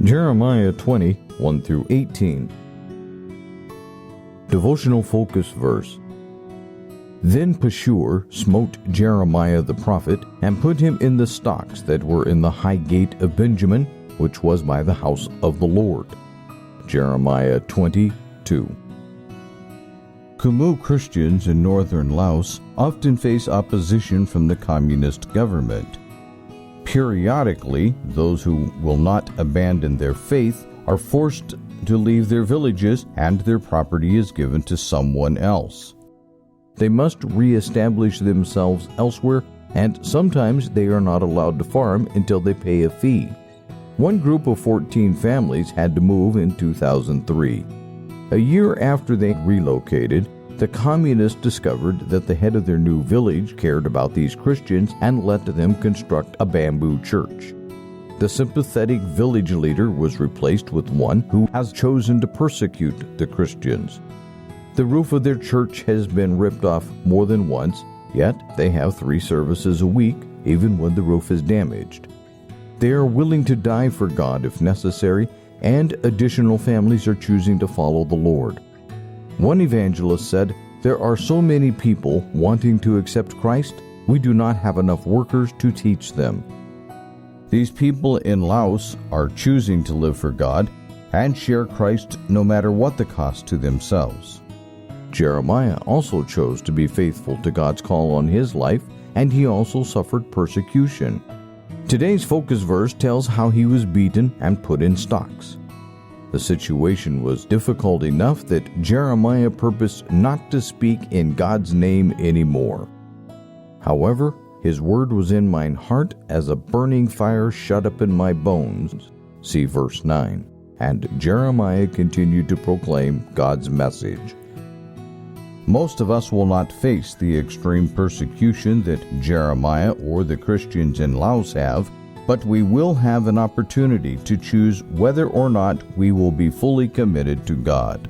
Jeremiah 20, 1 through 18. Devotional focus verse. Then Pashur smote Jeremiah the prophet, and put him in the stocks that were in the high gate of Benjamin, which was by the house of the Lord. Jeremiah 22. Khmu Christians in northern Laos often face opposition from the communist government. Periodically, those who will not abandon their faith are forced to leave their villages, and their property is given to someone else. They must re-establish themselves elsewhere, and sometimes they are not allowed to farm until they pay a fee. One group of 14 families had to move in 2003. A year after they relocated, the communists discovered that the head of their new village cared about these Christians and let them construct a bamboo church. The sympathetic village leader was replaced with one who has chosen to persecute the Christians. The roof of their church has been ripped off more than once, yet they have 3 services a week, even when the roof is damaged. They are willing to die for God if necessary, and additional families are choosing to follow the Lord. One evangelist said, "There are so many people wanting to accept Christ, we do not have enough workers to teach them." These people in Laos are choosing to live for God and share Christ no matter what the cost to themselves. Jeremiah also chose to be faithful to God's call on his life, and he also suffered persecution. Today's focus verse tells how he was beaten and put in stocks. The situation was difficult enough that Jeremiah purposed not to speak in God's name anymore. However, his word was in mine heart as a burning fire shut up in my bones. See verse 9. And Jeremiah continued to proclaim God's message. Most of us will not face the extreme persecution that Jeremiah or the Christians in Laos have, but we will have an opportunity to choose whether or not we will be fully committed to God.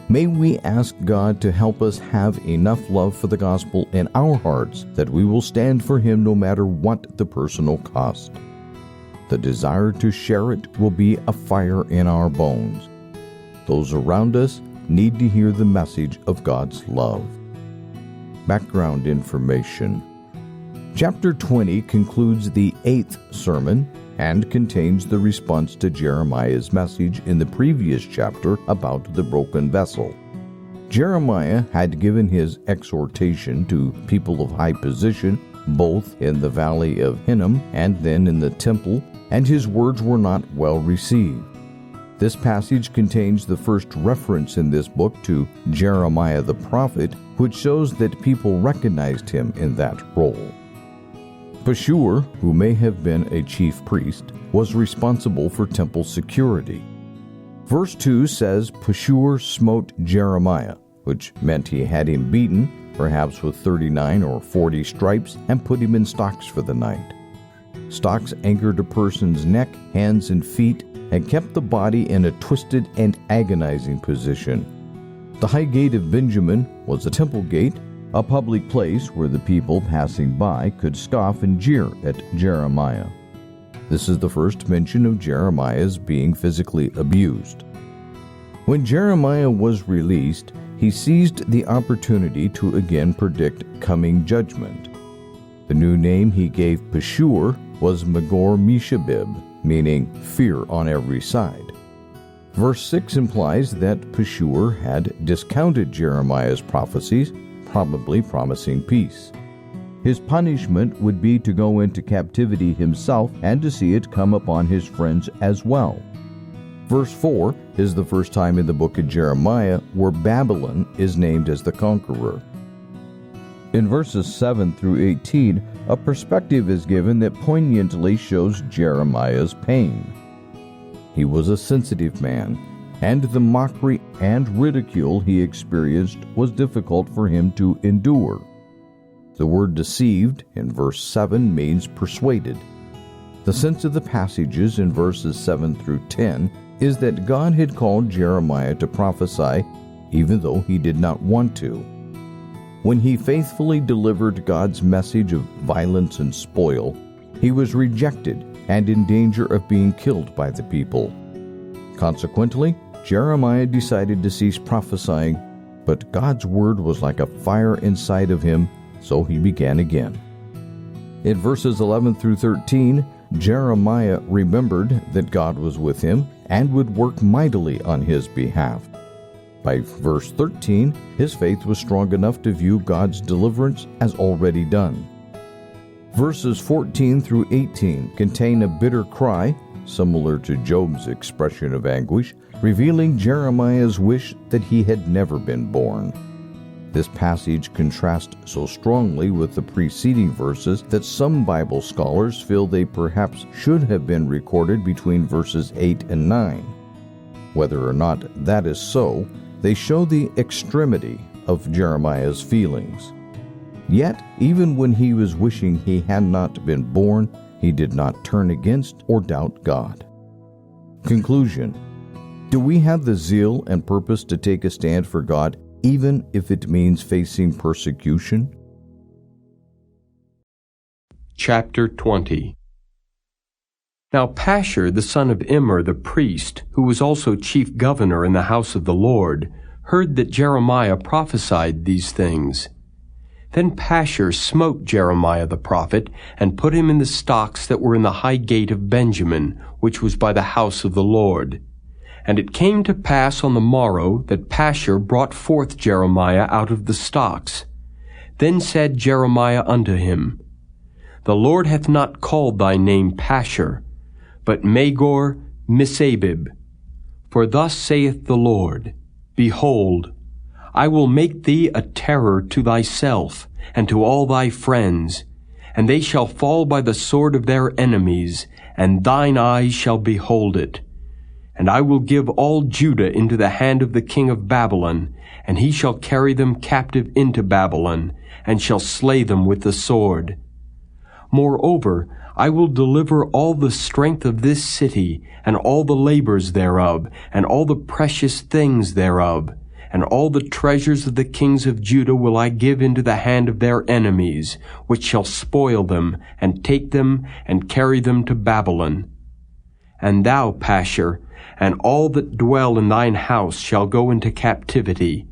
May we ask God to help us have enough love for the gospel in our hearts that we will stand for Him no matter what the personal cost. The desire to share it will be a fire in our bones. Those around us need to hear the message of God's love. Background information. Chapter 20 concludes the 8th sermon and contains the response to Jeremiah's message in the previous chapter about the broken vessel. Jeremiah had given his exhortation to people of high position, both in the valley of Hinnom and then in the temple, and his words were not well received. This passage contains the first reference in this book to Jeremiah the prophet, which shows that people recognized him in that role. Pashur, who may have been a chief priest, was responsible for temple security. Verse 2 says Pashur smote Jeremiah, which meant he had him beaten, perhaps with 39 or 40 stripes, and put him in stocks for the night. Stocks anchored a person's neck, hands, and feet, and kept the body in a twisted and agonizing position. The high gate of Benjamin was a temple gate, a public place where the people passing by could scoff and jeer at Jeremiah. This is the first mention of Jeremiah's being physically abused. When Jeremiah was released, he seized the opportunity to again predict coming judgment. The new name he gave Pashur was Magor-Mishabib, meaning fear on every side. Verse 6 implies that Pashur had discounted Jeremiah's prophecies, probably promising peace. His punishment would be to go into captivity himself and to see it come upon his friends as well. Verse 4 is the first time in the book of Jeremiah where Babylon is named as the conqueror. In verses 7 through 18, a perspective is given that poignantly shows Jeremiah's pain. He was a sensitive man, and the mockery and ridicule he experienced was difficult for him to endure. The word deceived in verse 7 means persuaded. The sense of the passages in verses 7 through 10 is that God had called Jeremiah to prophesy even though he did not want to. When he faithfully delivered God's message of violence and spoil, he was rejected and in danger of being killed by the people. Consequently, Jeremiah decided to cease prophesying, but God's word was like a fire inside of him, so he began again. In verses 11 through 13, Jeremiah remembered that God was with him and would work mightily on his behalf. By verse 13, his faith was strong enough to view God's deliverance as already done. Verses 14 through 18 contain a bitter cry, similar to Job's expression of anguish, revealing Jeremiah's wish that he had never been born. This passage contrasts so strongly with the preceding verses that some Bible scholars feel they perhaps should have been recorded between verses 8 and 9. Whether or not that is so, they show the extremity of Jeremiah's feelings. Yet, even when he was wishing he had not been born, he did not turn against or doubt God. Conclusion: do we have the zeal and purpose to take a stand for God, even if it means facing persecution? Chapter 20. Now Pashur, the son of Immer the priest, who was also chief governor in the house of the Lord, heard that Jeremiah prophesied these things. Then Pashur smote Jeremiah the prophet, and put him in the stocks that were in the high gate of Benjamin, which was by the house of the Lord. And it came to pass on the morrow that Pashur brought forth Jeremiah out of the stocks. Then said Jeremiah unto him, The Lord hath not called thy name Pashur, but Magor Misabib. For thus saith the Lord, Behold, I will make thee a terror to thyself, and to all thy friends, and they shall fall by the sword of their enemies, and thine eyes shall behold it. And I will give all Judah into the hand of the king of Babylon, and he shall carry them captive into Babylon, and shall slay them with the sword. Moreover, I will deliver all the strength of this city, and all the labors thereof, and all the precious things thereof, and all the treasures of the kings of Judah will I give into the hand of their enemies, which shall spoil them, and take them, and carry them to Babylon. And thou, Pashur, and all that dwell in thine house shall go into captivity,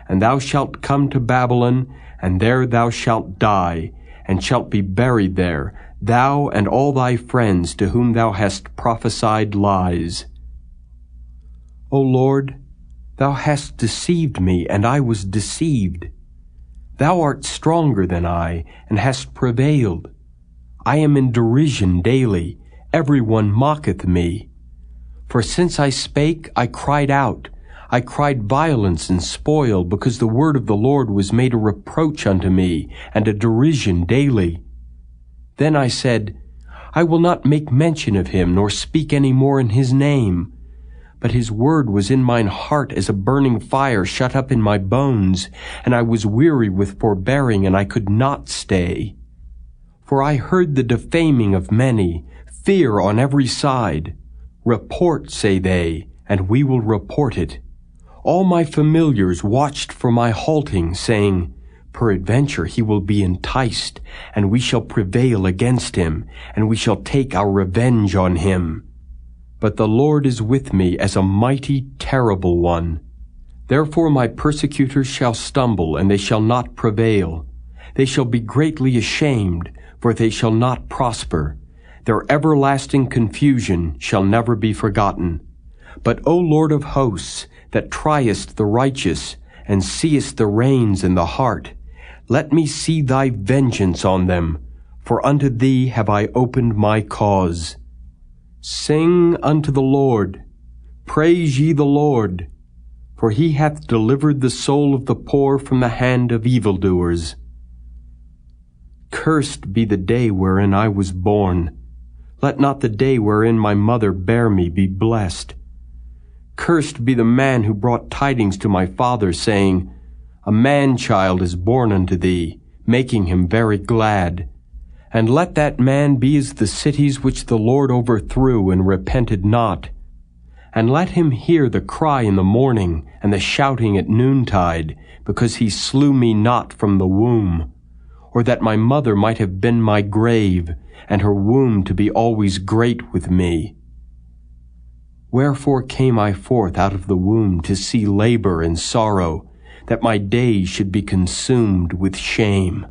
and thou shalt come to Babylon, and there thou shalt die, and shalt be buried there, thou and all thy friends to whom thou hast prophesied lies. O Lord, thou hast deceived me, and I was deceived. Thou art stronger than I, and hast prevailed. I am in derision daily, every one mocketh me. For since I spake, I cried out. I cried violence and spoil, because the word of the Lord was made a reproach unto me, and a derision daily. Then I said, I will not make mention of him, nor speak any more in his name. But his word was in mine heart as a burning fire shut up in my bones, and I was weary with forbearing, and I could not stay. For I heard the defaming of many, fear on every side. Report, say they, and we will report it. All my familiars watched for my halting, saying, Peradventure he will be enticed, and we shall prevail against him, and we shall take our revenge on him. But the Lord is with me as a mighty, terrible one. Therefore my persecutors shall stumble, and they shall not prevail. They shall be greatly ashamed, for they shall not prosper. Their everlasting confusion shall never be forgotten. But, O Lord of hosts, that triest the righteous, and seest the reins in the heart, let me see thy vengeance on them, for unto thee have I opened my cause. Sing unto the Lord, praise ye the Lord, for he hath delivered the soul of the poor from the hand of evildoers. Cursed be the day wherein I was born. Let not the day wherein my mother bare me be blessed. Cursed be the man who brought tidings to my father, saying, A man-child is born unto thee, making him very glad. And let that man be as the cities which the Lord overthrew and repented not. And let him hear the cry in the morning, and the shouting at noontide, because he slew me not from the womb. Or that my mother might have been my grave, and her womb to be always great with me. Wherefore came I forth out of the womb to see labor and sorrow, that my days should be consumed with shame.